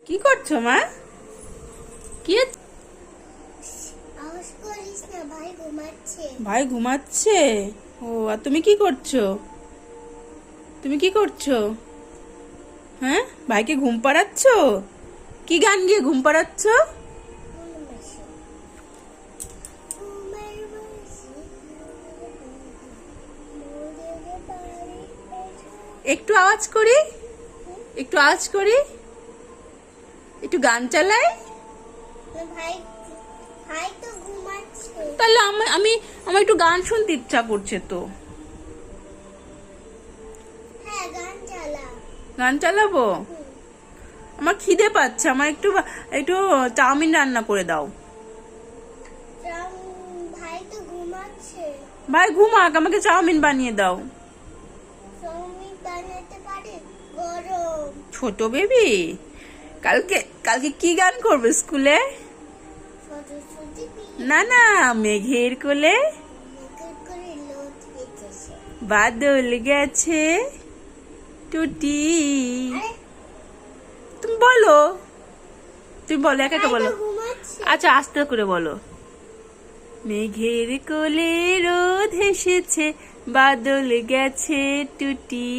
কি করছো মা? কি আওয়াজ করিস না, ভাই ঘুমাচ্ছে। ভাই ঘুমাচ্ছে? ও, আর তুমি কি করছো? তুমি কি করছো? হ্যাঁ, ভাইকে ঘুম পাড়াচ্ছো? কি গান গিয়ে ঘুম পাড়াচ্ছো? একটু আওয়াজ করি, একটু আওয়াজ করি, একটু গান চালাই। ভাই ভাই তো ঘুমাচ্ছে। তাহলে আমি আমার একটু গান শুনতে ইচ্ছা করছে তো। হ্যাঁ, গান চালা। গান চালাবো? আমার খিদে পাচ্ছে, আমার একটু একটু চাউমিন রান্না করে দাও। ভাই তো ঘুমাচ্ছে। ভাই ঘুমাক, আমাকে চাউমিন বানিয়ে দাও। চাউমিন বানাতে পারে? গরম। ছোট বেবি, কালকে কালকে কি গান করবে স্কুলে? সরস্বতী না না, মেঘের কোলে মেকআপ করে লোদ গেছে। বাদল গেছে টুটি। আরে তুমি বলো, তুমি বলো, একা একা ভাই বলো। তো ঘুমাচ্ছে। আচ্ছা, আস্তে করে বলো। মেঘের কোলে রোদ এসেছে, বাদল গেছে টুটি।